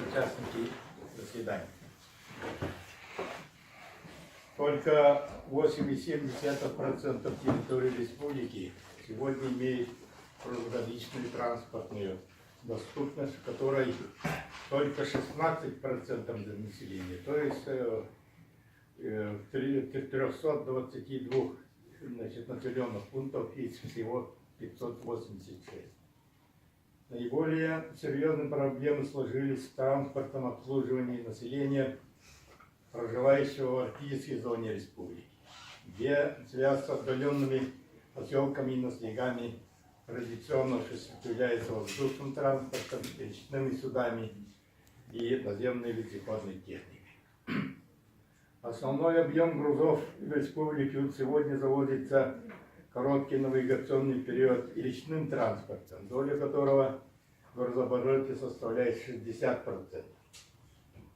участники заседания. Только 8,7% территории республики сегодня имеет круглогодичную транспортную доступность, в которой только 16% для населения, то есть в 322 населенных пунктов есть всего 586. Наиболее серьезные проблемы сложились с транспортом обслуживания населения, проживающего в арктической зоне республики, где связь с отдаленными поселками и наследами традиционно осуществляется воздушным транспортом, речными судами и наземной вездеходной техникой. Основной объем грузов в республике сегодня завозится короткий навигационный период и речным транспортом, доля которого в грузообороте составляет 60%.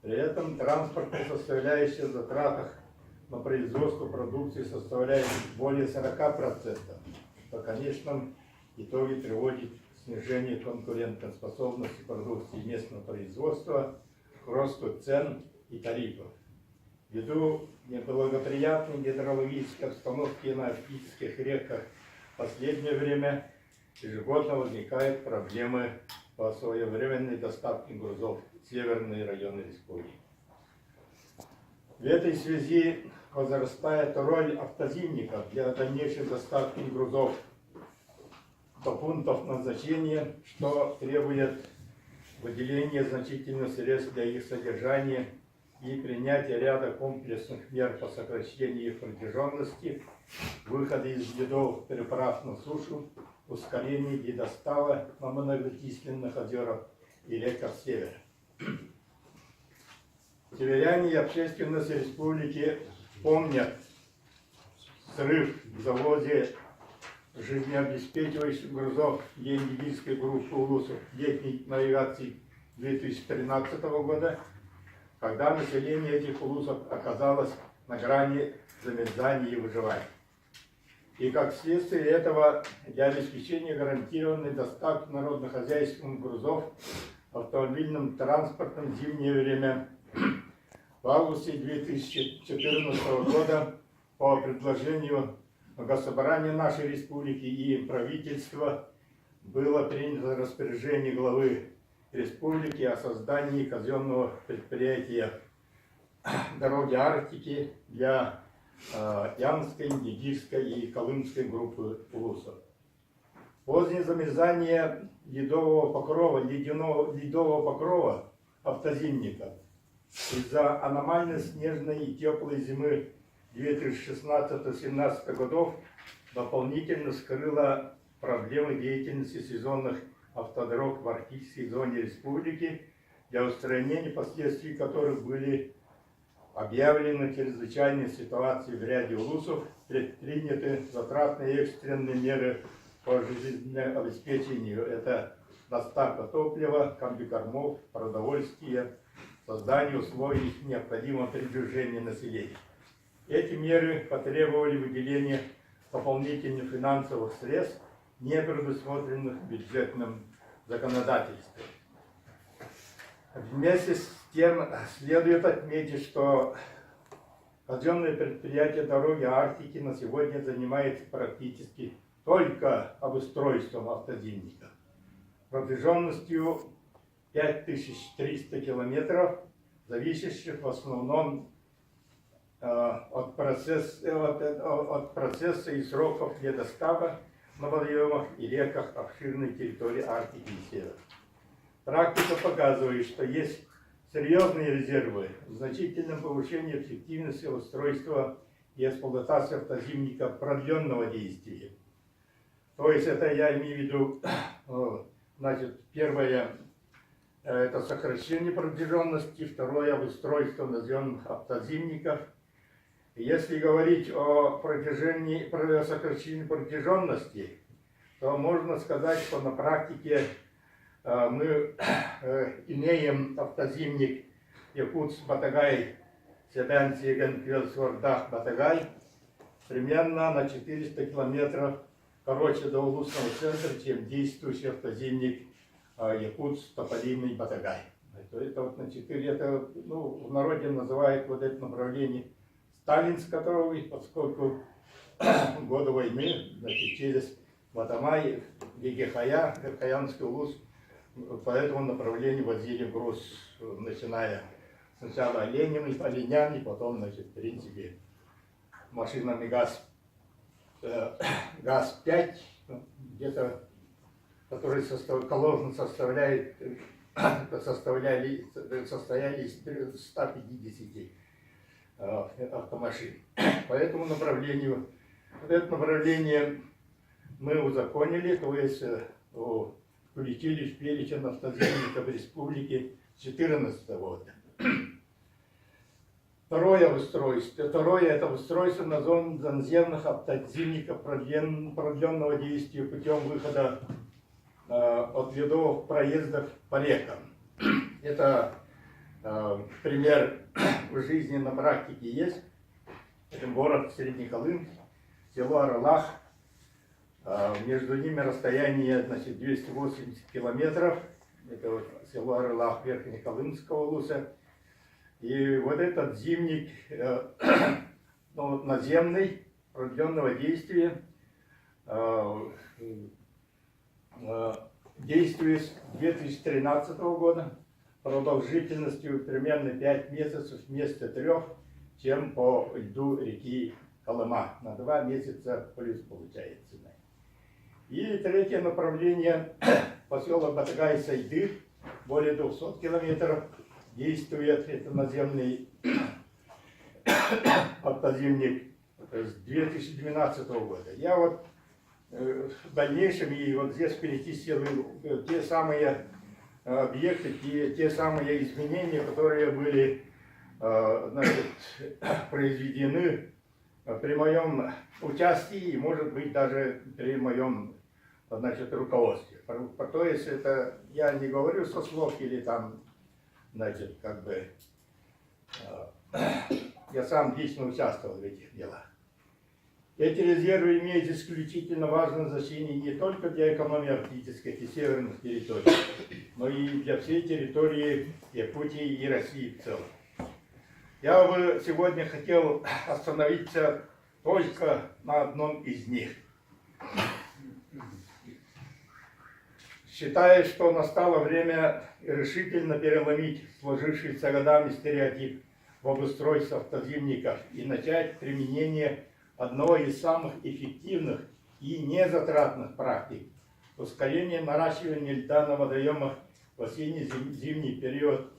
При этом транспортная составляющая в затратах на производство продукции составляет более 40%, что в конечном итоге приводит к снижению конкурентоспособности продукции местного производства, к росту цен и тарифов. Ввиду неблагоприятной гидрологической обстановки на арктических реках в последнее время ежегодно возникают проблемы по своевременной доставке грузов в северные районы республики. В этой связи возрастает роль автозимников для дальнейшей доставки грузов до пунктов назначения, что требует выделения значительных средств для их содержания и принятия ряда комплексных мер по сокращению их протяженности, выхода из ледовых переправ на сушу, ускорения ледостава на многочисленных озерах и реках севера. Северяне и общественность республики помнят срыв в заводе жизнеобеспечивающих грузов Ендигильской группы улусов летней навигации 2013 года, когда население этих улусов оказалось на грани замерзания и выживания. И как следствие этого, для обеспечения гарантированной доставки народно-хозяйственных грузов автомобильным транспортом в зимнее время в августе 2014 года по предложению Госсобрания нашей республики и правительства было принято распоряжение главы республики о создании казенного предприятия «Дороги Арктики» для Янской, Ндигирской и Колымской группы улусов. Позднее замерзание ледового покрова автозимников из-за аномально снежной и теплой зимы 2016-2017 годов дополнительно скрыла проблемы деятельности сезонных автодорог в арктической зоне республики, для устранения последствий которых были объявлены чрезвычайные ситуации в ряде улусов, предприняты затратные экстренные меры по жизнеобеспечению. Это доставка топлива, комбикормов, продовольствия, создание условий необходимого передвижения населения. Эти меры потребовали выделения дополнительных финансовых средств, не предусмотренных в бюджетном законодательстве. Вместе с тем следует отметить, что казенное предприятие «Дороги Арктики» на сегодня занимается практически только обустройством автозимников протяженностью 5300 километров, зависящих в основном от процесса и сроков ледостава на водоемах и реках обширной территории Арктики и Севера. Практика показывает, что есть серьезные резервы в значительном повышении эффективности устройства и эксплуатации автозимников продленного действия. То есть это я имею в виду, значит, первое – это сокращение протяженности, второе – обустройство наземных автозимников. Если говорить о сокращении протяженности, то можно сказать, что на практике мы имеем автозимник Якутск-Батагай, Себен-Сиген-Квелсвардах-Батагай примерно на 400 километров короче до улусного центра, чем действующий автозимник Якутск, Тополиный, Батагай. то это вот на 4, это, ну, в народе называют вот это направление Сталинского, поскольку в годы войны, значит, через Батамай, Гегехая, Хаянский улус, по этому направлению возили груз, начиная сначала оленями, потом, значит, в принципе, машинами ГАЗ-5, где-то, который состояли из 150 автомашин. По этому направлению, вот это направление мы узаконили, то есть включили в перечень автоземников республики 2014 года. Второе это устройство наземных автозимников продленного действия путем выхода от ледовых проездов по рекам. Это пример в жизни на практике есть. Это город Среднеколымск, село Орлах. Между ними расстояние, значит, 280 километров. Это вот село Орлах Верхнеколымского улуса. И вот этот зимник, ну, наземный, продленного действия, действует с 2013 года, продолжительностью примерно 5 месяцев вместо 3, чем по льду реки Колыма. На 2 месяца плюс получается. И третье направление, поселок Батагай-Сайды, более 200 километров, действует это наземный автозимник с 2012 года. Я вот в дальнейшем, и вот здесь перечислил те самые объекты, те самые изменения, которые были, значит, произведены при моем участии и, может быть, даже при моем, значит, руководстве. То есть это я не говорю со слов или там, значит, как бы я сам лично участвовал в этих делах. Эти резервы имеют исключительно важное значение не только для экономии арктических и северных территорий, но и для всей территории Якутии и России в целом. Я бы сегодня хотел остановиться только на одном из них. Считаю, что настало время решительно переломить сложившийся годами стереотип в обустройстве автозимников и начать применение одного из самых эффективных и незатратных практик – ускорение наращивания льда на водоемах в осенне-зимний период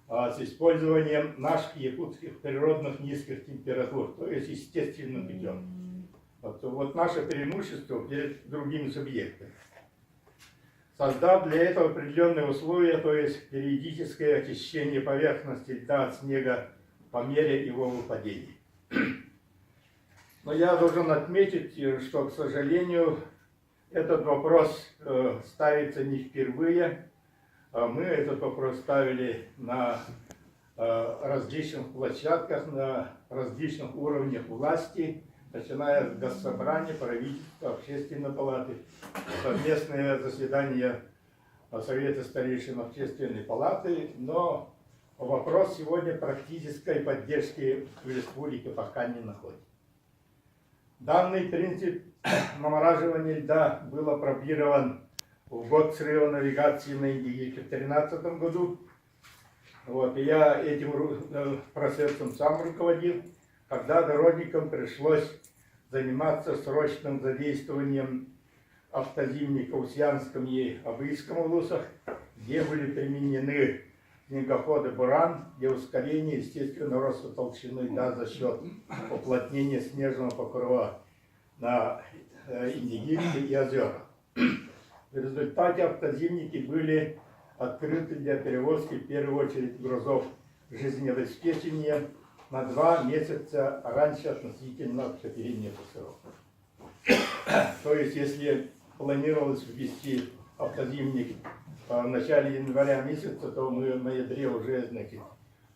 с использованием наших якутских природных низких температур, то есть естественным путем. Вот наше преимущество перед другими субъектами. Создав для этого определенные условия, то есть периодическое очищение поверхности льда от снега по мере его выпадения. Но я должен отметить, что, к сожалению, этот вопрос ставится не впервые. Мы этот вопрос ставили на различных площадках, на различных уровнях власти, начиная с Госсобрания, правительства, Общественной палаты, совместные заседания Совета старейшин Общественной палаты, но вопрос сегодня практической поддержки в республике пока не находит. Данный принцип намораживания льда был опробирован в год срыва навигации на Индигике в 2013 году. Вот, и я этим процессом сам руководил, когда дорожникам пришлось заниматься срочным задействованием автозимников в Сианском и Абыйском улусах, где были применены снегоходы «Буран» для ускорения естественного роста толщины льда за счет уплотнения снежного покрова на Индигирке и озерах. В результате автозимники были открыты для перевозки в первую очередь грузов жизнеобеспечения на 2 месяца раньше относительно вступления в срок. То есть, если планировалось ввести автозимник в начале января месяца, то мы в ноябре уже, значит,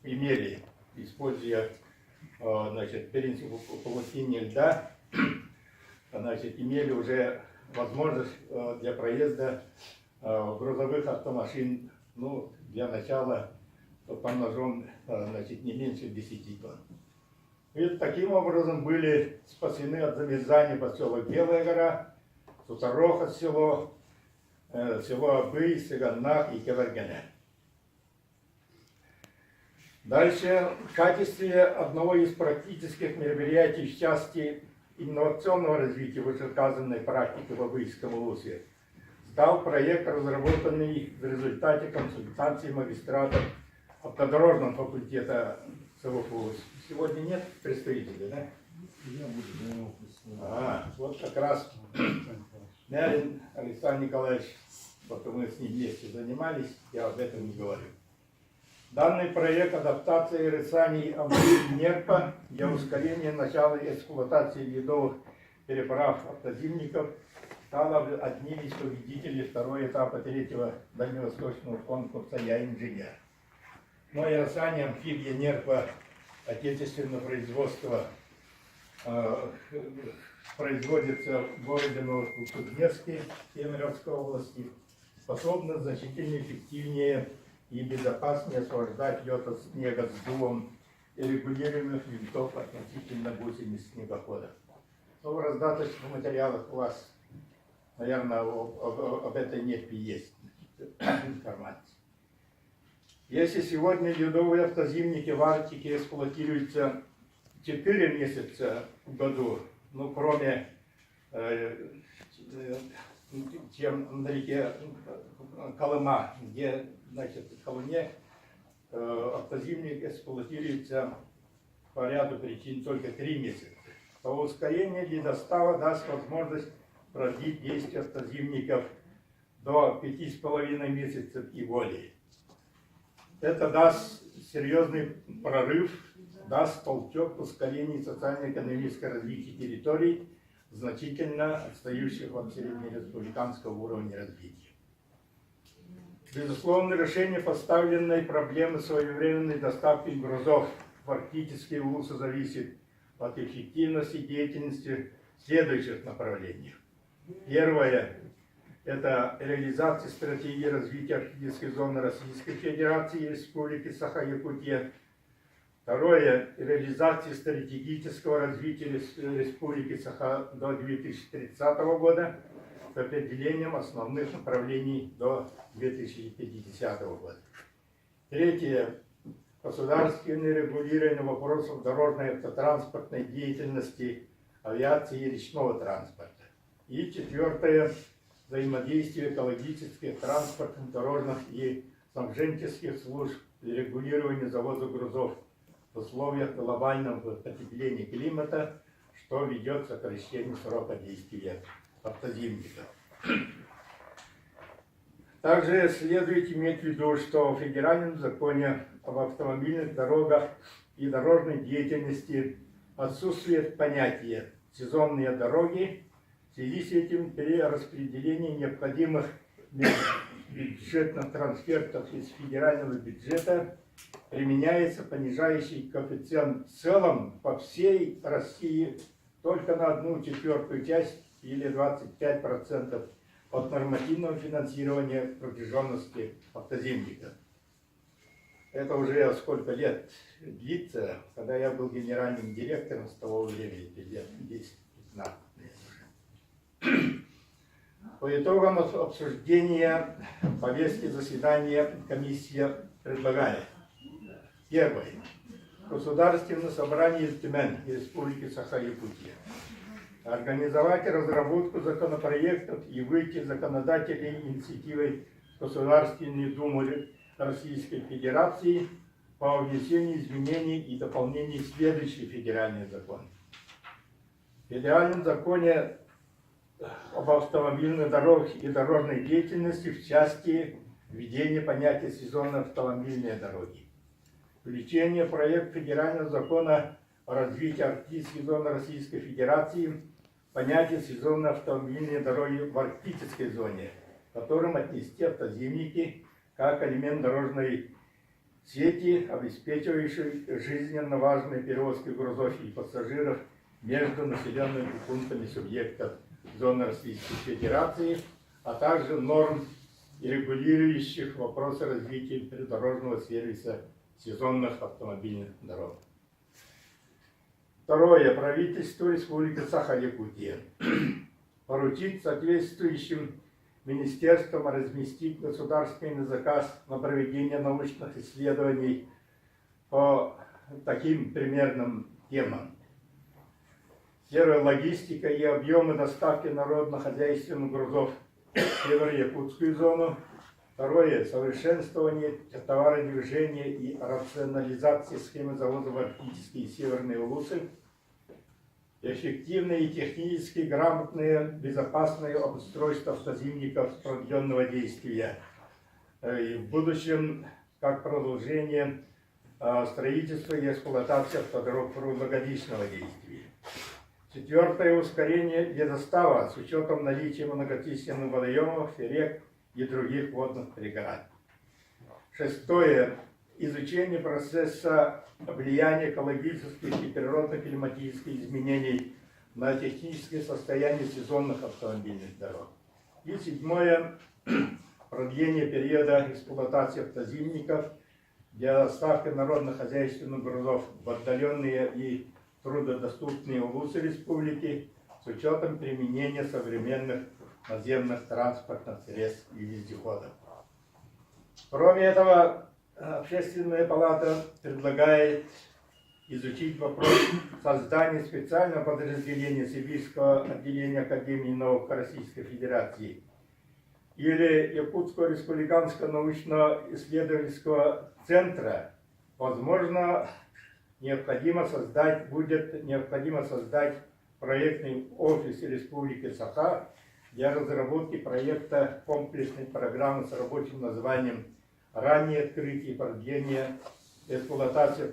имели, используя, значит, принцип уплотнения льда, значит, имели уже возможность для проезда грузовых автомашин, ну, для начала помножен, значит, не меньше 10 тонн. И таким образом были спасены от замерзания поселок Белая гора, Сутороха село, село Абый, Сиганнах и Кевергене. Дальше, в качестве одного из практических мероприятий в части инновационного развития вышеуказанной практики в Абыйском улусе стал проект, разработанный в результате консультаций магистратов автодорожного факультета СВФУ. Сегодня нет представителей, да? Я буду, Вот как раз Мярин Александр Николаевич, вот мы с ним вместе занимались, я об этом не говорю. Данный проект адаптации рысаний Нерпа для ускорения начала эксплуатации ледовых переправ автозимников стал одним из победителей второго этапа третьего дальневосточного конкурса «Я инженер». Но и рысание амфибия Нерпа отечественного производства производится в городе Новокузнецке Кемеровской области, способна значительно эффективнее и безопаснее освобождать лед от снега с дулом и регулируемых винтов относительно гусениц снегохода. Но в раздаточных материалах у вас, наверное, об этой нерпе есть информация. Если сегодня ледовые автозимники в Арктике эксплуатируются 4 месяца в году, ну, кроме чем на реке Колыма, где, значит, в Колыме автозимник эксплуатируется по ряду причин только 3 месяца, то ускорение ледостава даст возможность продлить действие автозимников до 5,5 месяцев и более. Это даст серьезный прорыв, даст толчок в ускорении социально-экономического развития территорий, значительно отстающих от среднереспубликанского уровня развития. Безусловно, решение поставленной проблемы своевременной доставки грузов в арктические улусы зависит от эффективности деятельности в следующих направлениях. Первое – это реализация стратегии развития арктической зоны Российской Федерации и Республики Саха-Якутия. Второе – реализация стратегического развития Республики Саха до 2030 года с определением основных направлений до 2050 года. Третье – государственное регулирование вопросов дорожной автотранспортной деятельности, авиации и речного транспорта. И четвертое – взаимодействие экологических, транспортных, дорожных и снабженческих служб для регулирования завоза грузов в условиях глобального потепления климата, что ведет к сокращению срока действия автозимников. Также следует иметь в виду, что в Федеральном законе об автомобильных дорогах и дорожной деятельности отсутствует понятие «сезонные дороги». В связи с этим при распределении необходимых бюджетных трансфертов из федерального бюджета применяется понижающий коэффициент в целом по всей России только на 1/4 часть или 25% от нормативного финансирования протяженности автозимника. Это уже сколько лет длится, когда я был генеральным директором с того времени, лет 10-15 уже. По итогам обсуждения повестки заседания комиссия предлагает: первое. Государственное собрание Тюмень и Республики Саха-Якутия организовать разработку законопроектов и выйти законодательной инициативой Государственной Думы Российской Федерации по внесению изменений и дополнений в следующий федеральный закон. В федеральном законе об автомобильных дорогах и дорожной деятельности в части введения понятия сезонной автомобильной дороги. Включение в проект федерального закона о развитии арктической зоны Российской Федерации понятие сезонной автомобильной дороги в арктической зоне, которым отнести автозимники как элемент дорожной сети, обеспечивающей жизненно важные перевозки грузов и пассажиров между населенными пунктами субъектов зоны Российской Федерации, а также норм и регулирующих вопросы развития придорожного сервиса сезонных автомобильных дорог. Второе. Правительство Республики Саха-Якутия поручить соответствующим министерствам разместить государственный заказ на проведение научных исследований по таким примерным темам. Первое. Логистика и объемы доставки народно-хозяйственных грузов в северо-якутскую зону. Второе. Совершенствование товародвижения и рационализация схемы завоза в арктические и северные улусы. Эффективное и технически грамотное, безопасное обустройство автозимников продленного действия. И в будущем, как продолжение строительства и эксплуатации автодорог круглогодичного действия. Четвертое. Ускорение ледостава с учетом наличия многочисленных водоемов, рек и других водных преград. Шестое. Изучение процесса влияния экологических и природно-климатических изменений на техническое состояние сезонных автомобильных дорог. И седьмое. Продление периода эксплуатации автозимников для доставки народно-хозяйственных грузов в отдаленные и труднодоступные улусы республики с учетом применения современных наземных транспортных средств и вездеходов. Кроме этого, Общественная палата предлагает изучить вопрос создания специального подразделения Сибирского отделения Академии наук Российской Федерации или Якутского республиканского научно-исследовательского центра. Возможно, необходимо создать проектный офис Республики Саха для разработки проекта комплексной программы с рабочим названием «Раннее открытие и продление эксплуатации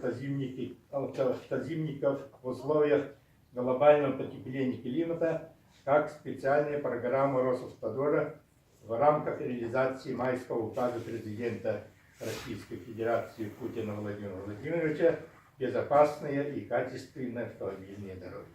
автозимников в условиях глобального потепления климата» как специальная программа Росавтодора в рамках реализации майского указа президента Российской Федерации Путина Владимира Владимировича «Безопасные и качественные автомобильные дороги».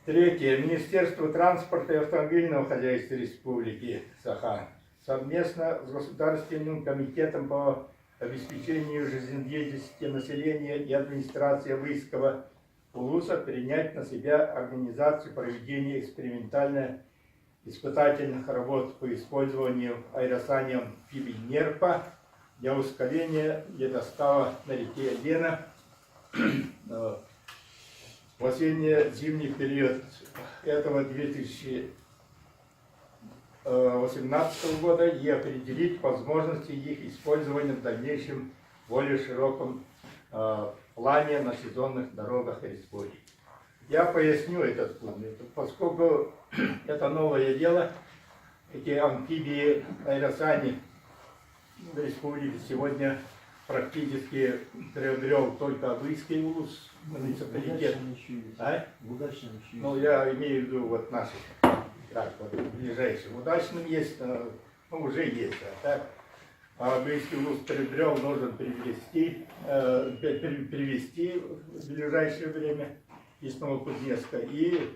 Третье. Министерство транспорта и автомобильного хозяйства Республики Саха совместно с Государственным комитетом по обеспечению жизнедеятельности населения и администрации Авыйского улуса принять на себя организацию проведения экспериментально-испытательных работ по использованию аэросанем Фибинерпа для ускорения ледостава на реке Лена в осенне-зимний период этого 2018 года и определить возможности их использования в дальнейшем более широком плане на сезонных дорогах республики. Я поясню этот пункт, поскольку это новое дело, эти амфибии аэросани в республике сегодня практически приобрел только Авыйский улус, муниципалитет. Ну, я имею в виду вот наши, так, вот, ближайшие. Удачным есть, ну, уже есть. А так, Авыйский улус приобрел, нужно привести в ближайшее время из Новокузнецка. И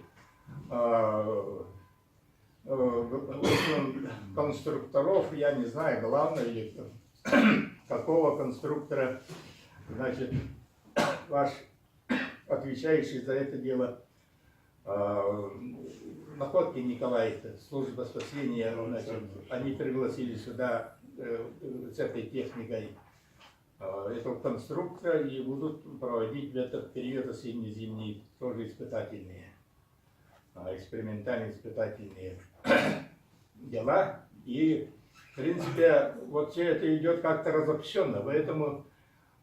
конструкторов, я не знаю, главное или какого конструктора, значит, ваш отвечающий за это дело Находки Николай, служба спасения, значит, они пригласили сюда с этой техникой этого конструктора и будут проводить в этот период осенне-зимний тоже испытательные, экспериментальные испытательные дела. И в принципе вот все это идет как-то разобщенно, поэтому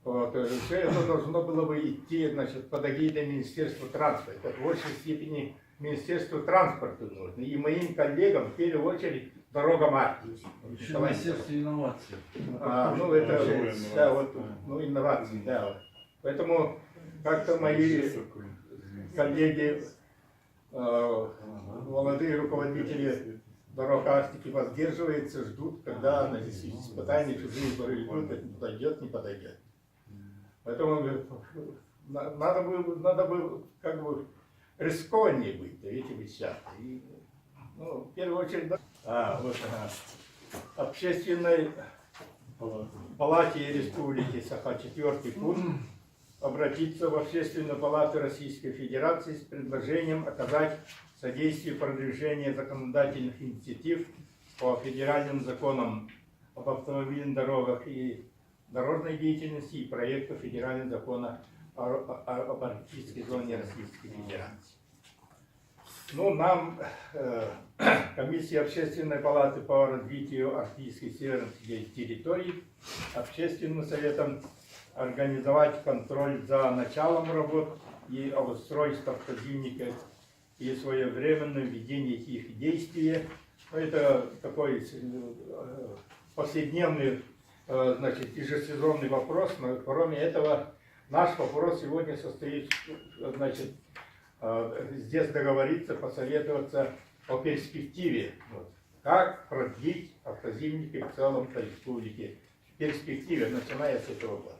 вот, все это должно было бы идти, значит, под эгидой Министерства транспорта. В большей степени Министерству транспорта нужно. И моим коллегам в первую очередь дорога Марки. Еще Министерство инноваций. Ну это, да, вот, ну инновации, да. Вот. Поэтому как-то мои коллеги, молодые руководители дорог Арктики воздерживаются, ждут, когда на испытания чужие идут, подойдет, не подойдет. Поэтому надо бы как бы рискованнее быть в этих вещах. И, ну, в первую очередь, Общественной палате Республики Саха, 4 пункт. Обратиться в Общественную палату Российской Федерации с предложением оказать содействие продвижению законодательных инициатив по федеральным законам об автомобильных дорогах и дорожной деятельности и проекту федерального закона об арктической зоне Российской Федерации. Ну, нам Комиссия Общественной палаты по развитию арктической северной территории Общественным советом организовать контроль за началом работ и обустройство автозимников и своевременное введение их действия. Это такой повседневный, значит, ежесезонный вопрос, но кроме этого наш вопрос сегодня состоит, значит, здесь договориться, посоветоваться о перспективе, вот, как продлить автозимники в целом по республике в перспективе, начиная с этого года.